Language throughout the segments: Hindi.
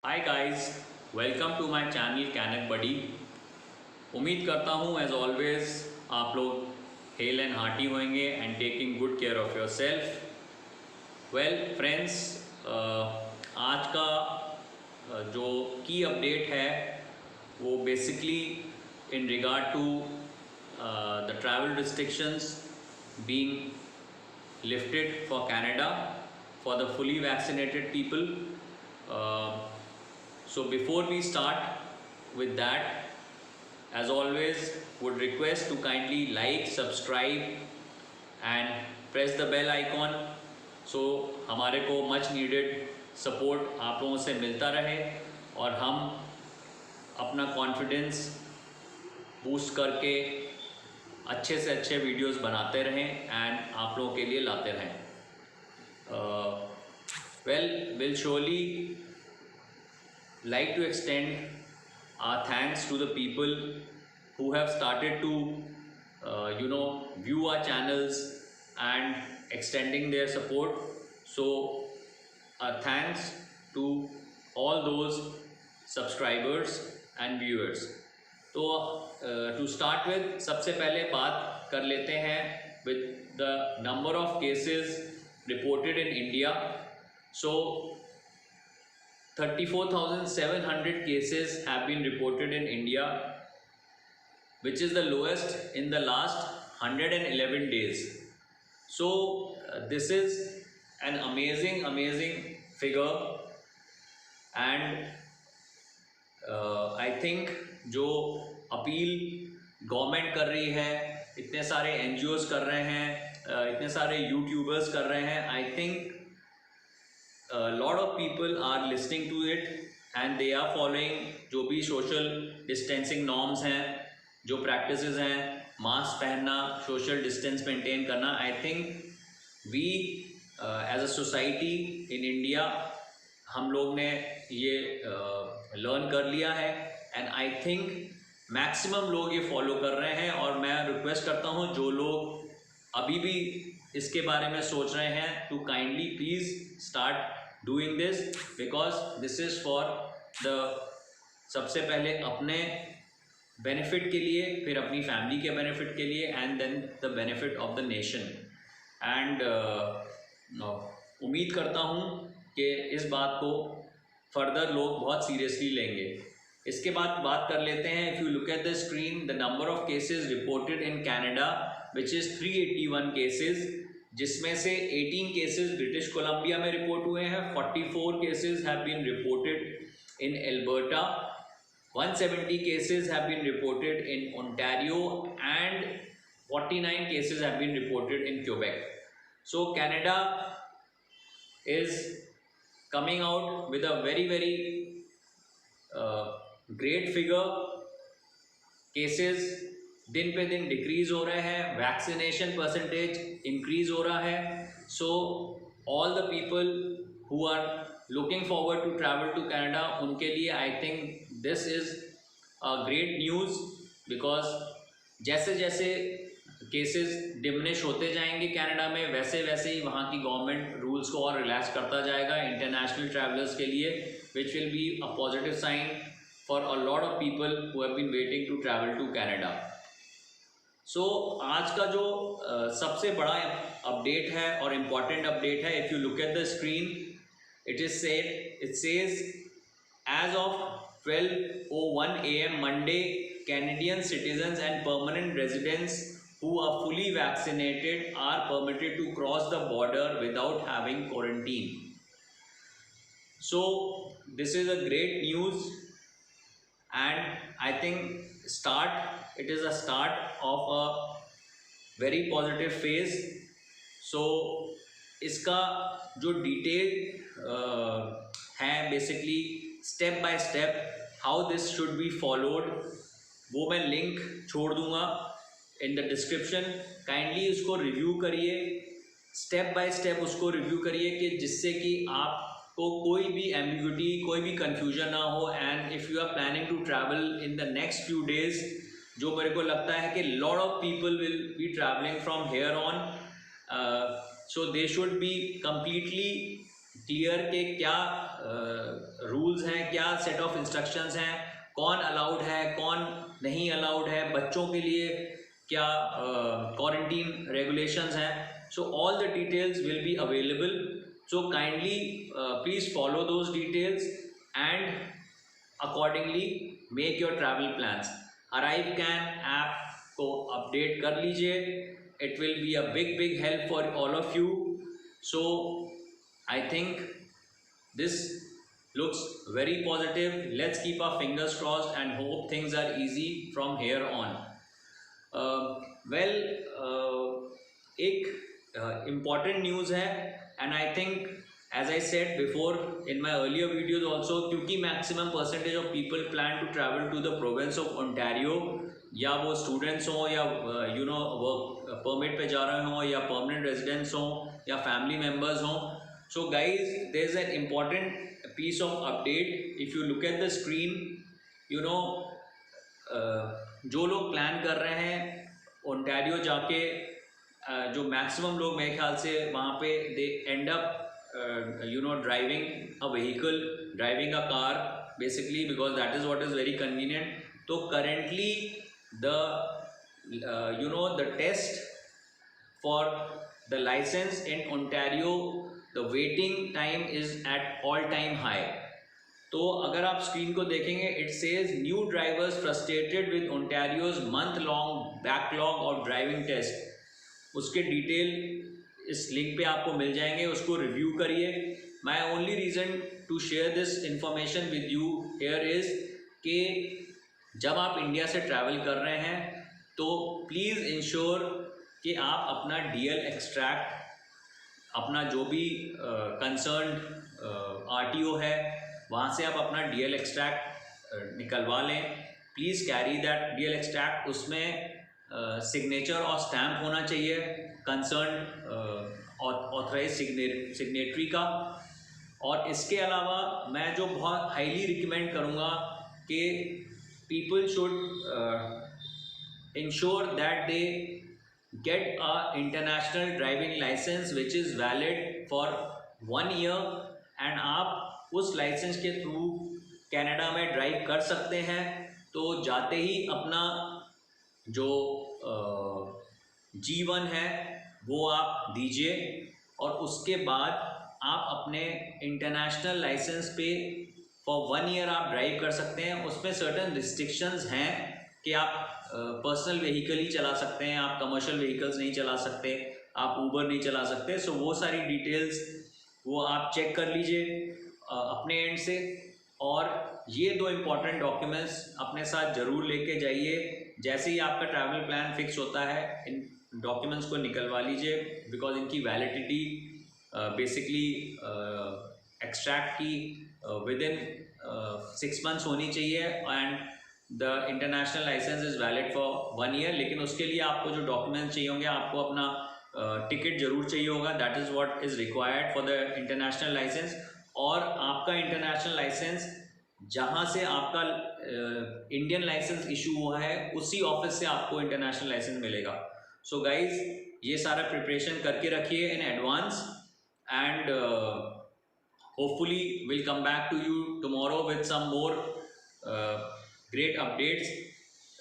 Hi guys, welcome to my channel Canuck buddy. उम्मीद करता हूँ एज ऑलवेज आप लोग हेल एंड हार्टी होंगे and taking good care of yourself. Well friends, आज का जो की अपडेट है वो basically in regard to the travel restrictions being lifted for Canada for the fully vaccinated people. So before we start with that, as always, would request to kindly like, subscribe and press the bell icon so हमारे को much needed support आप लोगों से मिलता रहे और हम अपना confidence boost करके अच्छे से अच्छे वीडियोस बनाते रहें एंड आप लोगों के लिए लाते रहें। Will surely like to extend our thanks to the people who have started to view our channels and extending their support. So thanks to all those subscribers and viewers. तो टू स्टार्ट विद सबसे पहले बात कर लेते हैं with the number of cases reported in India. So 34,700 cases have been reported in India, which is the lowest in the last 111 days. So this is an amazing figure, and I think जो अपील गवर्नमेंट कर रही है, इतने सारे NGOs कर रहे हैं, इतने सारे यूट्यूबर्स कर रहे हैं, I think lot of people are listening to it and they are following जो भी सोशल डिस्टेंसिंग नॉर्म्स हैं, जो प्रैक्टिसेस हैं, मास्क पहनना, सोशल डिस्टेंस मेंटेन करना। I think we as a society in India हम लोग ने ये लर्न कर लिया है एंड आई थिंक मैक्सिमम लोग ये फॉलो कर रहे हैं। और मैं रिक्वेस्ट करता हूँ जो लोग अभी भी इसके बारे में सोच रहे हैं to kindly please start doing this, because this is for the सबसे पहले अपने बेनिफिट के लिए, फिर अपनी फैमिली के बेनिफिट के लिए and then the benefit of the nation. And उम्मीद करता हूँ कि इस बात को फर्दर लोग बहुत सीरियसली लेंगे। इसके बाद बात कर लेते हैं, if you look at the screen, the number of cases reported in Canada which is 381 cases, जिसमें से 18 केसेस ब्रिटिश कोलंबिया में रिपोर्ट हुए हैं, 44 cases have been reported in Alberta, 170 cases have been reported in Ontario and 49 cases have been reported in Quebec. So Canada is coming out with a very great figure. Cases दिन पे दिन डिक्रीज हो रहे हैं, वैक्सीनेशन परसेंटेज इंक्रीज हो रहा है। So all the people who are looking forward to travel to Canada, उनके लिए I think this is a great news, because जैसे जैसे केसेस डिमिनिश होते जाएंगे कनाडा में, वैसे वैसे ही वहाँ की गवर्नमेंट रूल्स को और रिलैक्स करता जाएगा इंटरनेशनल ट्रैवलर्स के लिए, which will be a positive sign for a lot of people who have been waiting to travel to Canada. So आज का जो सबसे बड़ा अपडेट है और इम्पॉर्टेंट अपडेट है, if you look at the screen, it says as of 12:01 AM Monday, Canadian citizens and permanent residents who are fully vaccinated are permitted to cross the border without having quarantine. So this is a great news, and I think it is a start of a very positive phase. So इसका जो डिटेल है, basically step by step how this should be followed, वो मैं लिंक छोड़ दूंगा इन द डिस्क्रिप्शन। काइंडली उसको रिव्यू करिए, स्टेप बाय स्टेप उसको रिव्यू करिए, कि जिससे कि आपको कोई भी एम्बिग्यूटी, कोई भी कन्फ्यूजन ना हो। And if you are planning to travel in the next few days, जो मेरे को लगता है कि lot of people will be travelling from here on, so they should be completely clear के क्या रूल्स हैं, क्या सेट ऑफ इंस्ट्रक्शंस हैं, कौन अलाउड है कौन नहीं अलाउड है, बच्चों के लिए क्या क्वारंटीन रेगुलेशंस हैं. सो all the details will be available. So kindly please follow those details and accordingly make your travel plans. Arrive can app को अपडेट कर लीजिए. It will be a big help for all of you. So I think this looks very positive. Let's keep our fingers crossed and hope things are easy from here on. एक important news है, and I think as I said before in my earlier videos also, क्योंकि maximum percentage of people plan to travel to the province of Ontario, या वो students हों या work permit पे जा रहे हों या permanent residents हों या family members हों. So guys, there's an important piece of update. If you look at the screen, जो लोग प्लान कर रहे हैं ओंटारियो जाके, जो मैक्सिमम लोग मेरे ख्याल से वहाँ पे they end up driving a vehicle, driving a car basically, because that is what is very convenient. तो currently the test for the licence in Ontario, the waiting time is at all time high. तो अगर आप स्क्रीन को देखेंगे, it says new drivers frustrated with Ontario's month long backlog of driving test. उसके डिटेल इस लिंक पे आपको मिल जाएंगे, उसको रिव्यू करिए. My only reason to share this information with you here is कि जब आप इंडिया से ट्रैवल कर रहे हैं तो प्लीज़ इंश्योर कि आप अपना DL एक्सट्रैक्ट, अपना जो भी कंसर्न RTO है वहाँ से आप अपना DL एक्सट्रैक्ट निकलवा लें. Please carry that DL extract. उसमें सिग्नेचर और स्टैम्प होना चाहिए कंसर्न ऑथराइज सिग्नेटरी का. और इसके अलावा मैं जो बहुत हाईली रिकमेंड करूँगा कि people should ensure that they get a international driving license which is valid for 1 year, and आप उस लाइसेंस के थ्रू कनाडा में ड्राइव कर सकते हैं. तो जाते ही अपना जो G1 है वो आप दीजिए, और उसके बाद आप अपने इंटरनेशनल लाइसेंस पे फॉर 1 ईयर आप ड्राइव कर सकते हैं. उसमें सर्टेन रिस्ट्रिक्शंस हैं कि आप पर्सनल व्हीकल ही चला सकते हैं, आप कमर्शियल व्हीकल्स नहीं चला सकते, आप ऊबर नहीं चला सकते. सो वो सारी डिटेल्स वो आप चेक कर लीजिए अपने एंड से. और ये 2 इम्पॉर्टेंट डॉक्यूमेंट्स अपने साथ ज़रूर लेके जाइए. जैसे ही आपका ट्रैवल प्लान फिक्स होता है इन डॉक्यूमेंट्स को निकलवा लीजिए, बिकॉज इनकी वैलिडिटी बेसिकली एक्सट्रैक्ट की विद इन 6 months होनी चाहिए, and the international licence is valid for 1 year. लेकिन उसके लिए आपको जो डॉक्यूमेंट्स चाहिए होंगे, आपको अपना टिकट ज़रूर चाहिए होगा. That is what is required for the international licence. और आपका इंटरनेशनल लाइसेंस जहाँ से आपका इंडियन लाइसेंस इशू हुआ है उसी ऑफिस से आपको इंटरनेशनल लाइसेंस मिलेगा. सो गाइज, ये सारा प्रिपरेशन करके रखिए in advance, and hopefully will come back to you tomorrow with some more great updates,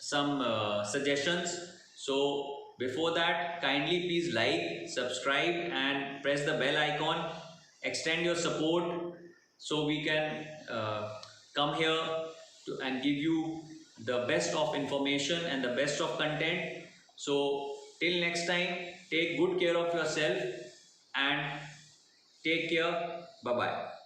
some suggestions. So before that, kindly please like, subscribe and press the bell icon. Extend your support so we can come here and give you the best of information and the best of content. So till next time, take good care of yourself and take care. Bye bye.